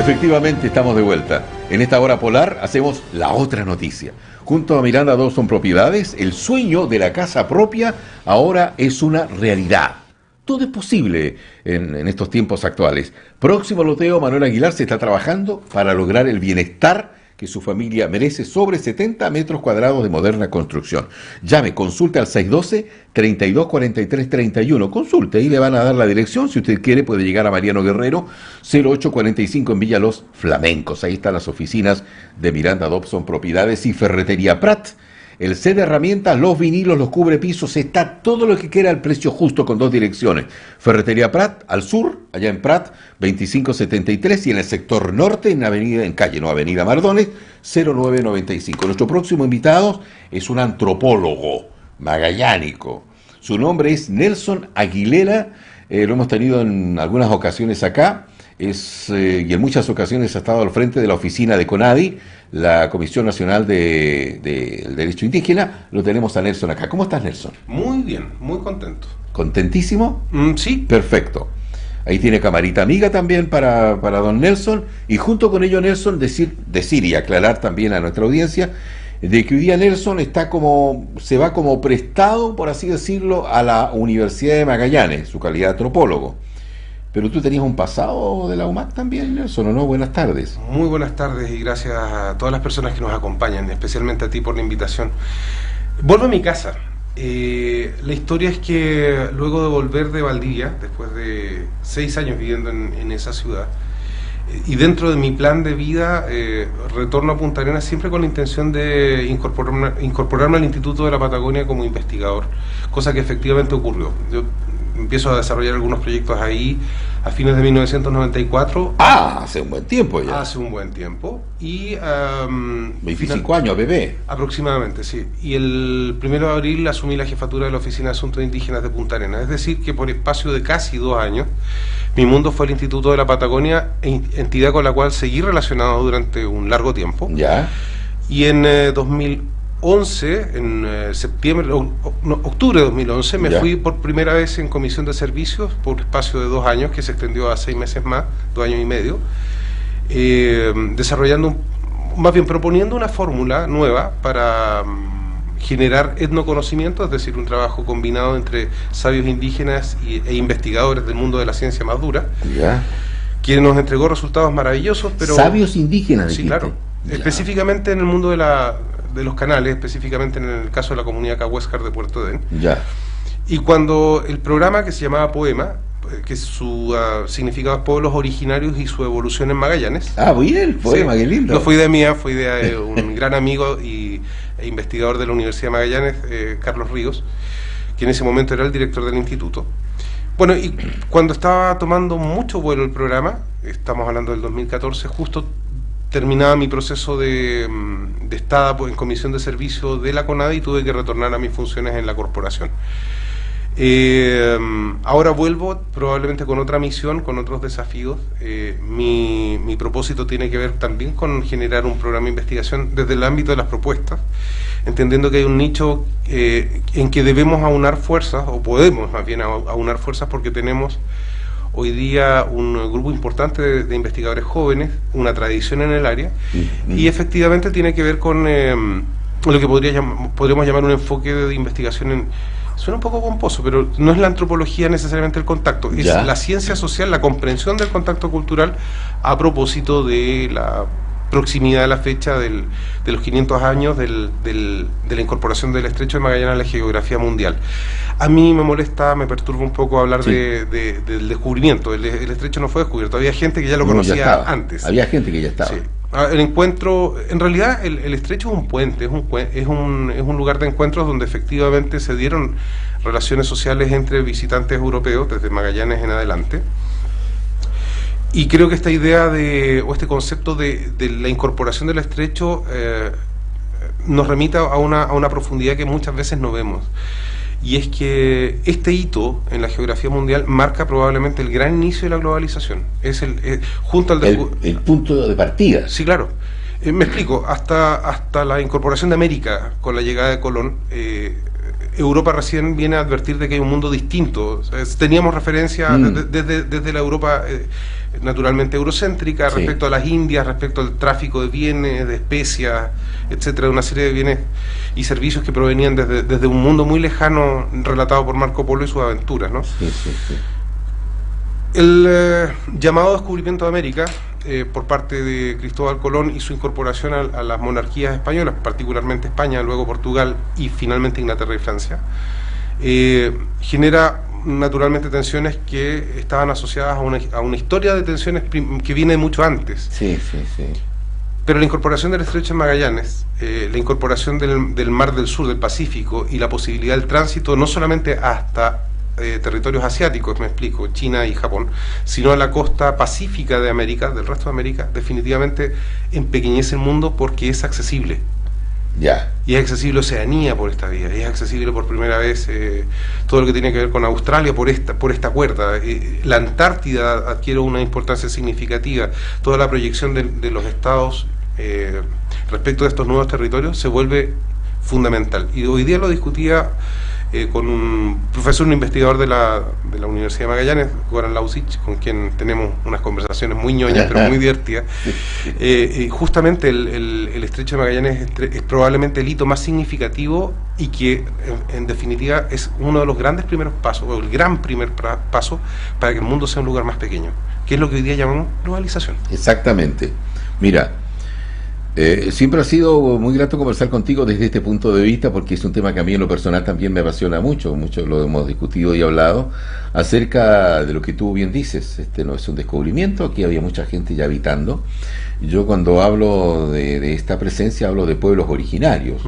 Efectivamente, estamos de vuelta. En esta hora polar hacemos la otra noticia. Junto a Miranda Dobson Propiedades, el sueño de la casa propia ahora es una realidad. Todo es posible en estos tiempos actuales. Próximo loteo, Manuel Aguilar se está trabajando para lograr el bienestar que su familia merece sobre 70 metros cuadrados de moderna construcción. Llame, consulte al 612-3243-31. Consulte y le van a dar la dirección. Si usted quiere, puede llegar a Mariano Guerrero, 0845 en Villa Los Flamencos. Ahí están las oficinas de Miranda Dobson Propiedades y Ferretería Prat. El set de herramientas, los vinilos, los cubrepisos, está todo lo que quiera al precio justo con 2 direcciones. Ferretería Prat, al sur, allá en Prat, 2573, y en el sector norte, en avenida Mardones, 0995. Nuestro próximo invitado es un antropólogo magallánico. Su nombre es Nelson Aguilera, lo hemos tenido en algunas ocasiones acá, y en muchas ocasiones ha estado al frente de la oficina de CONADI, la Comisión Nacional del Derecho Indígena. Lo tenemos a Nelson acá. ¿Cómo estás, Nelson? Muy bien, muy contento. ¿Contentísimo? Sí. Perfecto. Ahí tiene camarita amiga también para don Nelson, y junto con ello, Nelson, decir y aclarar también a nuestra audiencia de que hoy día Nelson se va como prestado, por así decirlo, a la Universidad de Magallanes, su calidad de antropólogo. Pero tú tenías un pasado de la UMAC también, Nelson, ¿o no? Buenas tardes. Muy buenas tardes y gracias a todas las personas que nos acompañan, especialmente a ti por la invitación. Vuelvo a mi casa. La historia es que luego de volver de Valdivia, después de 6 años viviendo en esa ciudad, y dentro de mi plan de vida, retorno a Punta Arenas siempre con la intención de incorporarme al Instituto de la Patagonia como investigador, cosa que efectivamente ocurrió. Yo empiezo a desarrollar algunos proyectos ahí a fines de 1994. Hace un buen tiempo ya. Hace un buen tiempo. Y 25 años, bebé. Aproximadamente, sí. Y el 1 de abril asumí la jefatura de la Oficina de Asuntos Indígenas de Punta Arenas. Es decir, que por espacio de casi 2 años, mi mundo fue el Instituto de la Patagonia, entidad con la cual seguí relacionado durante un largo tiempo. Ya. Y en 2011, en octubre de 2011, me fui por primera vez en comisión de servicios por espacio de 2 años, que se extendió a 6 meses más, 2 años y medio, proponiendo una fórmula nueva para generar etnoconocimiento, es decir, un trabajo combinado entre sabios indígenas e investigadores del mundo de la ciencia más dura, quien nos entregó resultados maravillosos. Pero sabios indígenas, sí, claro, específicamente en el mundo de los canales, específicamente en el caso de la comunidad Cahuéscar de Puerto Edén. Y cuando el programa, que se llamaba Poema, que su significado es pueblos originarios y su evolución en Magallanes. Bien, Poema, sí, qué lindo. No fui de mía, fui de un gran amigo e investigador de la Universidad de Magallanes, Carlos Ríos, que en ese momento era el director del instituto. Bueno, y cuando estaba tomando mucho vuelo el programa, estamos hablando del 2014, justo terminaba mi proceso de estada en comisión de servicio de la CONADI y tuve que retornar a mis funciones en la corporación. Ahora vuelvo probablemente con otra misión, con otros desafíos. Mi propósito tiene que ver también con generar un programa de investigación desde el ámbito de las propuestas, entendiendo que hay un nicho en que debemos aunar fuerzas, o podemos más bien aunar fuerzas, porque tenemos hoy día un grupo importante de investigadores jóvenes, una tradición en el área, y efectivamente tiene que ver con lo que podríamos llamar un enfoque de investigación suena un poco pomposo, pero no es la antropología necesariamente el contacto, es la ciencia social, la comprensión del contacto cultural a propósito de la proximidad de la fecha de los 500 años de la incorporación del Estrecho de Magallanes a la geografía mundial. A mí me perturba un poco hablar del descubrimiento. El Estrecho no fue descubierto, había gente que ya lo conocía antes. Había gente que ya estaba. Sí. El encuentro, en realidad el Estrecho es un puente, es un lugar de encuentros donde efectivamente se dieron relaciones sociales entre visitantes europeos desde Magallanes en adelante. Y creo que esta idea este concepto de la incorporación del Estrecho nos remite a una profundidad que muchas veces no vemos. Y es que este hito en la geografía mundial marca probablemente el gran inicio de la globalización. Es junto al el punto de partida. Sí, claro. Me explico. Hasta la incorporación de América con la llegada de Colón, Europa recién viene a advertir de que hay un mundo distinto. Teníamos referencia desde la Europa naturalmente eurocéntrica, Sí. respecto a las Indias, respecto al tráfico de bienes, de especias, etcétera, una serie de bienes y servicios que provenían desde un mundo muy lejano relatado por Marco Polo y sus aventuras, ¿no? Sí, sí, sí. El llamado descubrimiento de América por parte de Cristóbal Colón y su incorporación a las monarquías españolas, particularmente España, luego Portugal y finalmente Inglaterra y Francia, genera naturalmente tensiones que estaban asociadas a una historia de tensiones que viene mucho antes. Sí, sí, sí. Pero la incorporación del Estrecho de Magallanes, la incorporación del Mar del Sur, del Pacífico, y la posibilidad del tránsito no solamente hasta territorios asiáticos, me explico, China y Japón, sino a la costa pacífica de América, del resto de América, definitivamente empequeñece el mundo porque es accesible. Ya. Y es accesible Oceanía por esta vía, y es accesible por primera vez todo lo que tiene que ver con Australia por esta cuerda. La Antártida adquiere una importancia significativa. Toda la proyección de los estados respecto de estos nuevos territorios se vuelve fundamental. Y hoy día lo discutía con un profesor, un investigador de la Universidad de Magallanes, Goran Lausic, con quien tenemos unas conversaciones muy ñoñas, pero muy divertidas. Justamente el Estrecho de Magallanes es probablemente el hito más significativo y que, en definitiva, es uno de los grandes primeros pasos, o el gran primer paso para que el mundo sea un lugar más pequeño, que es lo que hoy día llamamos globalización. Exactamente. Mira, siempre ha sido muy grato conversar contigo desde este punto de vista, porque es un tema que a mí en lo personal también me apasiona mucho lo hemos discutido y hablado acerca de lo que tú bien dices. Este no es un descubrimiento, aquí había mucha gente ya habitando. Yo cuando hablo de esta presencia hablo de pueblos originarios.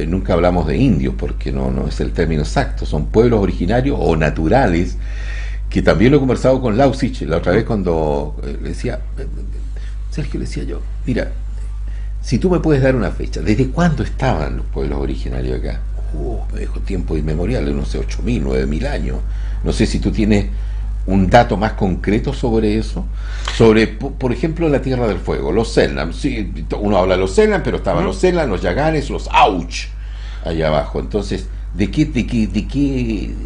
Nunca hablamos de indios porque no es el término exacto, son pueblos originarios o naturales, que también lo he conversado con Lausic la otra vez cuando le decía, Sergio, le decía yo, mira, si tú me puedes dar una fecha, ¿desde cuándo estaban los pueblos originarios acá? Me dijo tiempo inmemorial, no sé, 8.000, 9.000 años. No sé si tú tienes un dato más concreto sobre eso. Sobre, por ejemplo, la Tierra del Fuego, los Selknam. Sí, uno habla de los Selknam, pero estaban los Selknam, los Yaganes, los Auch, allá abajo. Entonces, ¿de qué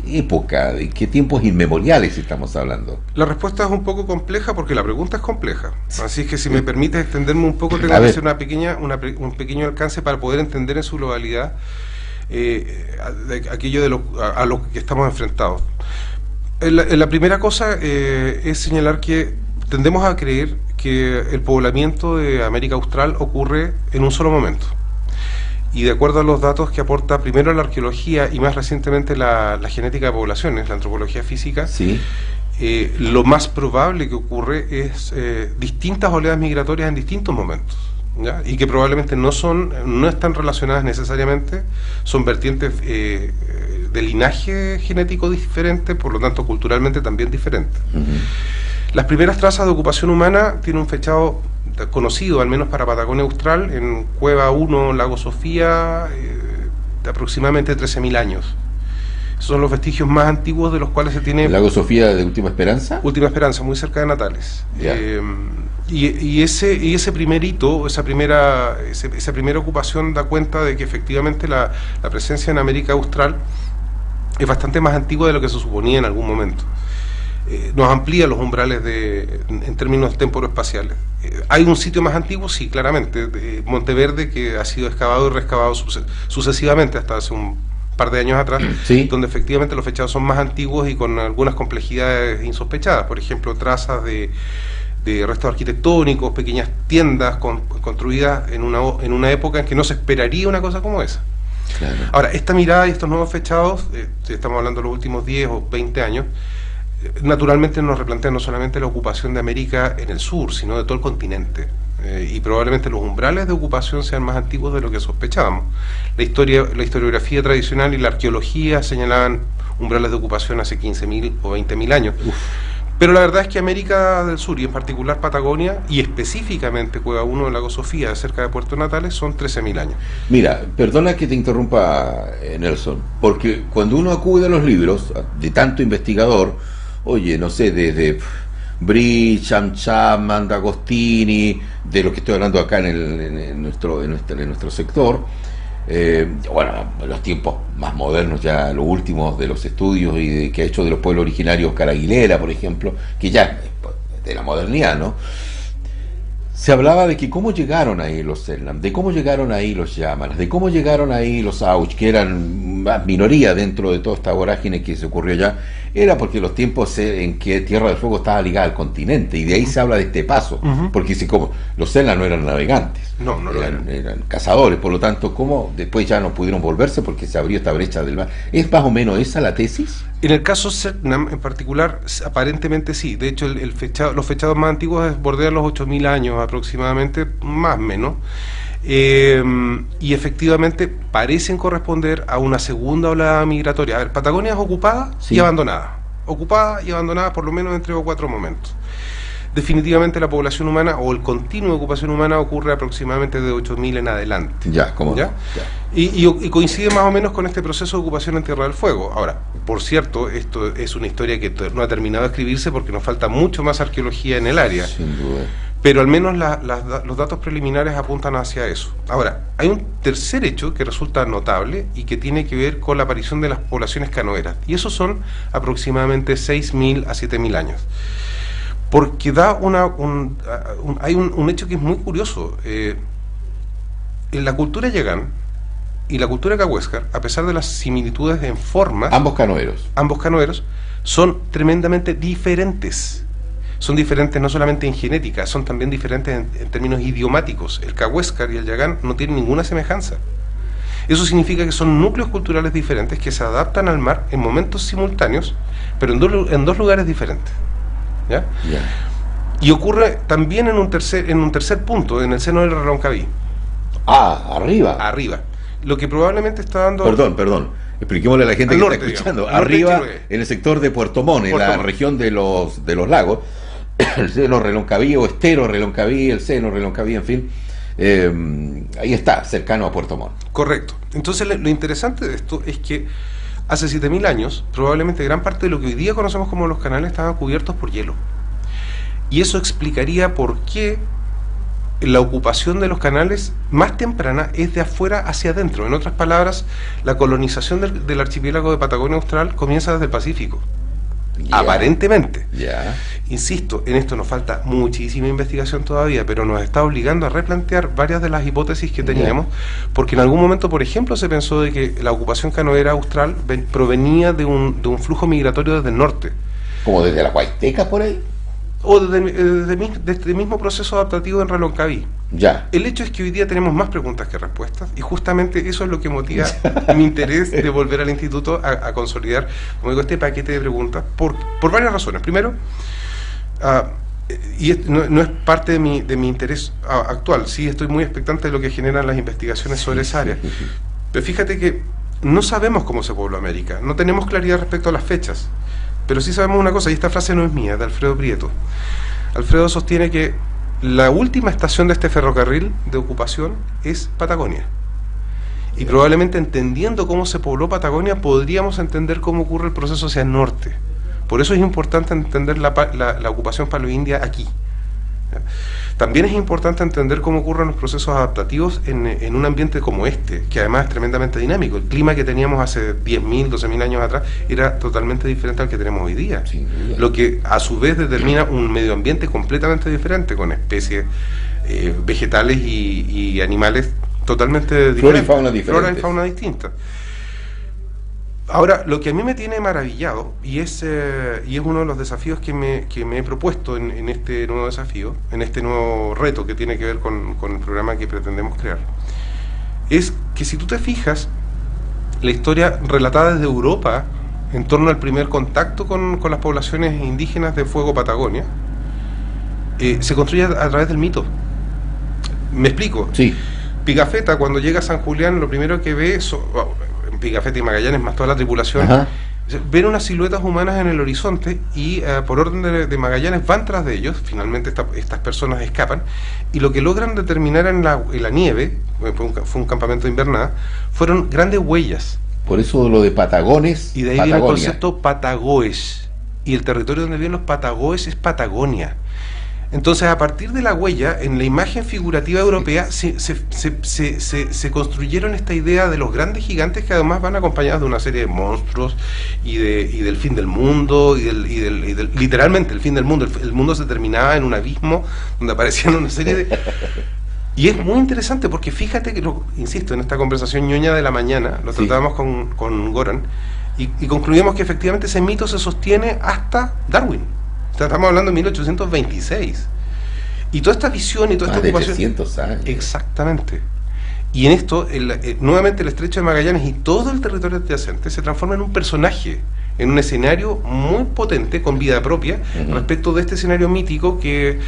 época, de qué tiempos inmemoriales estamos hablando? La respuesta es un poco compleja porque la pregunta es compleja. Así es que si me permites extenderme un poco, tengo que hacer un pequeño alcance para poder entender en su globalidad aquello a lo que estamos enfrentados. La primera cosa es señalar que tendemos a creer que el poblamiento de América Austral ocurre en un solo momento. Y de acuerdo a los datos que aporta primero la arqueología y más recientemente la genética de poblaciones, la antropología física, ¿Sí? Lo más probable que ocurre es distintas oleadas migratorias en distintos momentos, ¿ya? Y que probablemente no están relacionadas necesariamente, son vertientes de linaje genético diferente, por lo tanto culturalmente también diferente. Las primeras trazas de ocupación humana tienen un fechado conocido, al menos para Patagonia Austral, en Cueva 1, Lago Sofía, de aproximadamente 13.000 años. Esos son los vestigios más antiguos de los cuales se tiene... ¿El Lago Sofía de Última Esperanza? Última Esperanza, muy cerca de Natales. Y ese primer hito, esa primera ocupación da cuenta de que efectivamente la presencia en América Austral es bastante más antigua de lo que se suponía en algún momento. Nos amplía los umbrales en términos temporoespaciales. ¿Hay un sitio más antiguo? Sí, claramente. Monteverde, que ha sido excavado y reexcavado sucesivamente hasta hace un par de años atrás, ¿Sí? Donde efectivamente los fechados son más antiguos y con algunas complejidades insospechadas. Por ejemplo, trazas de restos arquitectónicos, pequeñas tiendas construidas en una época en que no se esperaría una cosa como esa. Claro. Ahora, esta mirada y estos nuevos fechados, estamos hablando de los últimos 10 o 20 años, naturalmente nos replantean no solamente la ocupación de América en el sur, sino de todo el continente. Y probablemente los umbrales de ocupación sean más antiguos de lo que sospechábamos. La historiografía tradicional y la arqueología señalaban umbrales de ocupación hace 15.000 o 20.000 años. Pero la verdad es que América del Sur, y en particular Patagonia, y específicamente Cueva 1 del Lago Sofía, cerca de Puerto Natales, son 13.000 años. Mira, perdona que te interrumpa, Nelson, porque cuando uno acude a los libros de tanto investigador, oye, no sé, desde Bridge, Cham, Agostini, de lo que estoy hablando acá en nuestro sector, bueno, los tiempos más modernos, ya los últimos de los estudios que ha hecho de los pueblos originarios, Oscar Aguilera, por ejemplo, que ya de la modernidad, ¿no? Se hablaba de que cómo llegaron ahí los Selknam, de cómo llegaron ahí los Yámanas, de cómo llegaron ahí los Auch, que eran más minoría dentro de toda esta vorágine que se ocurrió ya, era porque los tiempos en que Tierra del Fuego estaba ligada al continente, y de ahí se habla de este paso, porque si como los Selknam no eran navegantes, no eran cazadores, por lo tanto, ¿cómo después ya no pudieron volverse porque se abrió esta brecha del mar? ¿Es más o menos esa la tesis? En el caso Selknam en particular, aparentemente sí. De hecho, los fechados más antiguos bordean los 8.000 años aproximadamente, más o menos. Y efectivamente parecen corresponder a una segunda ola migratoria. A ver, Patagonia es ocupada y abandonada. Ocupada y abandonada por lo menos en 3 o 4 momentos. Definitivamente la población humana o el continuo de ocupación humana ocurre aproximadamente de 8.000 en adelante. Ya, ¿cómo? ¿Ya? Y coincide más o menos con este proceso de ocupación en Tierra del Fuego. Ahora, por cierto, esto es una historia que no ha terminado de escribirse porque nos falta mucho más arqueología en el área. Sin duda. Pero al menos los datos preliminares apuntan hacia eso. Ahora, hay un tercer hecho que resulta notable y que tiene que ver con la aparición de las poblaciones canoeras. Y esos son aproximadamente 6.000 a 7.000 años. Porque da hay un hecho que es muy curioso. En la cultura yagán y la cultura cahuéscar, a pesar de las similitudes en formas, ambos canoeros son tremendamente diferentes. Son diferentes no solamente en genética, son también diferentes en términos idiomáticos. El cahuéscar y el yagán no tienen ninguna semejanza. Eso significa que son núcleos culturales diferentes que se adaptan al mar en momentos simultáneos, pero en dos lugares diferentes. ¿Ya? Yeah. Y ocurre también en un tercer punto, en el seno del Reloncaví. Arriba. Lo que probablemente está dando... Perdón. Expliquémosle a la gente que norte, está escuchando. Digamos, arriba, en el sector de Puerto Montt, en la región de los lagos, el seno Reloncaví o estero Reloncaví, el seno Reloncaví, en fin, ahí está, cercano a Puerto Montt. Correcto. Entonces lo interesante de esto es que hace 7.000 años, probablemente gran parte de lo que hoy día conocemos como los canales estaban cubiertos por hielo. Y eso explicaría por qué la ocupación de los canales más temprana es de afuera hacia adentro. En otras palabras, la colonización del archipiélago de Patagonia Austral comienza desde el Pacífico. Aparentemente. Insisto, en esto nos falta muchísima investigación todavía, pero nos está obligando a replantear varias de las hipótesis que teníamos, porque en algún momento, por ejemplo, se pensó de que la ocupación canoera austral provenía de un flujo migratorio desde el norte. ¿Como desde la Huayteca por ahí? O desde este mismo proceso adaptativo en Reloncaví. Ya. El hecho es que hoy día tenemos más preguntas que respuestas, y justamente eso es lo que motiva mi interés de volver al instituto a consolidar, como digo, este paquete de preguntas por varias razones. Primero, y no es parte de mi interés actual, sí estoy muy expectante de lo que generan las investigaciones sobre esa área. Pero fíjate que no sabemos cómo se pobló América, no tenemos claridad respecto a las fechas, pero sí sabemos una cosa, y esta frase no es mía, es de Alfredo Prieto. Alfredo sostiene que la última estación de este ferrocarril de ocupación es Patagonia. Y probablemente entendiendo cómo se pobló Patagonia, podríamos entender cómo ocurre el proceso hacia el norte. Por eso es importante entender la ocupación paleoindia aquí. También es importante entender cómo ocurren los procesos adaptativos en un ambiente como este, que además es tremendamente dinámico. El clima que teníamos hace 10.000, 12.000 años atrás era totalmente diferente al que tenemos hoy día. Sí, lo que a su vez determina un medio ambiente completamente diferente, con especies vegetales y animales totalmente diferentes. Flora y fauna distintas. Ahora, lo que a mí me tiene maravillado, y es uno de los desafíos que me he propuesto en este nuevo desafío, en este nuevo reto que tiene que ver con el programa que pretendemos crear, es que si tú te fijas, la historia relatada desde Europa, en torno al primer contacto con las poblaciones indígenas de Fuego Patagonia, se construye a través del mito. ¿Me explico? Sí. Pigafetta, cuando llega a San Julián, lo primero que ve Pigafetta y Magallanes más toda la tripulación, ven unas siluetas humanas en el horizonte y por orden de Magallanes van tras de ellos. Finalmente estas personas escapan y lo que logran determinar en la nieve, fue un campamento de invernada, fueron grandes huellas. Por eso lo de Patagones, y de ahí Patagonia. Viene el concepto Patagoes, y el territorio donde viven los Patagoes es Patagonia. Entonces, a partir de la huella, en la imagen figurativa europea, se construyeron esta idea de los grandes gigantes que además van acompañados de una serie de monstruos y del fin del mundo, literalmente el fin del mundo. El mundo se terminaba en un abismo donde aparecían una serie de... Y es muy interesante porque fíjate que, insisto, en esta conversación ñoña de la mañana, lo tratábamos con Goran, y concluimos que efectivamente ese mito se sostiene hasta Darwin. O sea, estamos hablando de 1826. Y toda esta visión y toda esta ocupación... 800 años. Exactamente. Y en esto, nuevamente el Estrecho de Magallanes y todo el territorio adyacente se transforma en un personaje, en un escenario muy potente, con vida propia, respecto de este escenario mítico que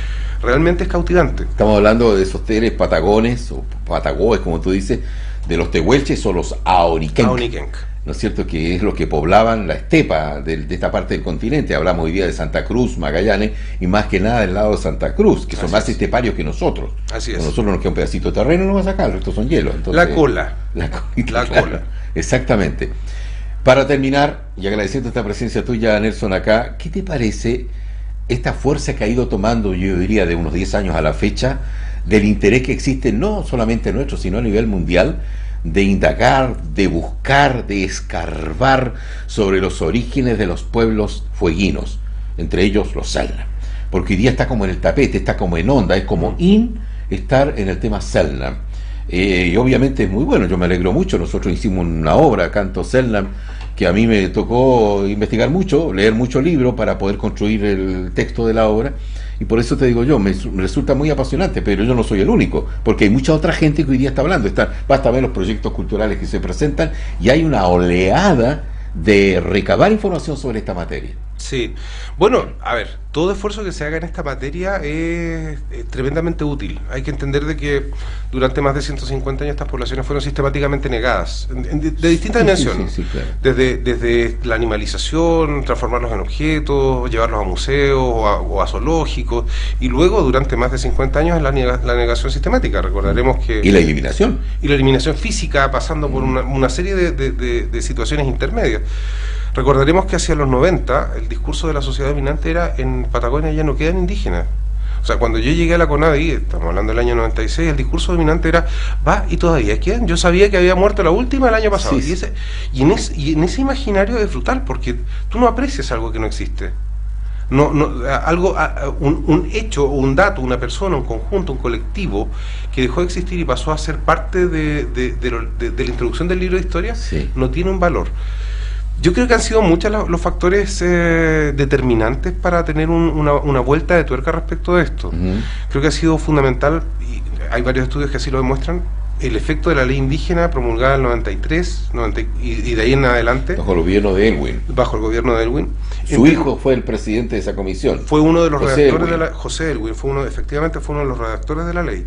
realmente es cautivante. Estamos hablando de esos seres patagones, o patagoes, como tú dices, de los tehuelches o los aoniquenc. ¿No es cierto? Que es lo que poblaban la estepa de esta parte del continente. Hablamos hoy día de Santa Cruz, Magallanes, y más que nada del lado de Santa Cruz, que son más esteparios que nosotros. Así es. Nosotros nos queda un pedacito de terreno y nos va a sacar, estos son hielos. Entonces, la cola. La cola. Exactamente. Para terminar, y agradeciendo esta presencia tuya, Nelson, acá, ¿qué te parece esta fuerza que ha ido tomando, yo diría, de unos 10 años a la fecha, del interés que existe, no solamente nuestro, sino a nivel mundial, de indagar, de buscar, de escarbar sobre los orígenes de los pueblos fueguinos, entre ellos los Selknam? Porque hoy día está como en el tapete, está como en onda, es como estar en el tema Selknam. Y obviamente es muy bueno, yo me alegro mucho. Nosotros hicimos una obra, Canto Selknam, que a mí me tocó investigar mucho, leer muchos libros para poder construir el texto de la obra, y por eso te digo yo, me resulta muy apasionante, pero yo no soy el único, porque hay mucha otra gente que hoy día está hablando. Basta ver los proyectos culturales que se presentan, y hay una oleada de recabar información sobre esta materia. Sí, bueno, a ver, todo esfuerzo que se haga en esta materia es tremendamente útil. Hay que entender de que durante más de 150 años estas poblaciones fueron sistemáticamente negadas, de distintas dimensiones. Sí, claro. Desde la animalización, transformarlos en objetos, llevarlos a museos o a zoológicos, y luego durante más de 50 años la negación sistemática. Recordaremos que... Y la eliminación. Y la eliminación física, pasando por una serie de situaciones intermedias. Recordaremos que hacia los 90 el discurso de la sociedad dominante era: en Patagonia ya no quedan indígenas. O sea, cuando yo llegué a la CONADI, estamos hablando del año 96, el discurso dominante era: va, y todavía quedan. Yo sabía que había muerto la última el año pasado. Sí. Y en ese imaginario es brutal, porque tú no aprecias algo que no existe. Un hecho, un dato, una persona, un conjunto, un colectivo que dejó de existir y pasó a ser parte de la introducción del libro de historia, no tiene un valor. Yo creo que han sido muchos los factores determinantes para tener una vuelta de tuerca respecto de esto. Creo que ha sido fundamental, y hay varios estudios que así lo demuestran, el efecto de la ley indígena promulgada en el 93, y de ahí en adelante. Bajo el gobierno de Elwin. Bajo el gobierno de Elwin. Su hijo fue el presidente de esa comisión. Fue uno de los redactores de la... José Elwin, efectivamente fue uno de los redactores de la ley.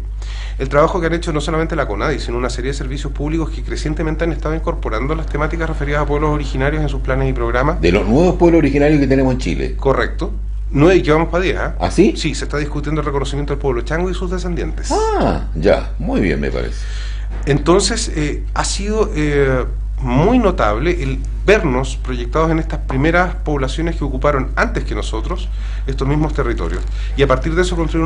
El trabajo que han hecho no solamente la CONADI, sino una serie de servicios públicos que crecientemente han estado incorporando las temáticas referidas a pueblos originarios en sus planes y programas. De los nuevos pueblos originarios que tenemos en Chile. Correcto. 9 y que vamos para 10, ¿eh? ¿Ah, sí? Sí, se está discutiendo el reconocimiento del pueblo chango y sus descendientes. Ah, ya, muy bien, me parece. Entonces, ha sido muy notable el vernos proyectados en estas primeras poblaciones que ocuparon antes que nosotros estos mismos territorios, y a partir de eso construir un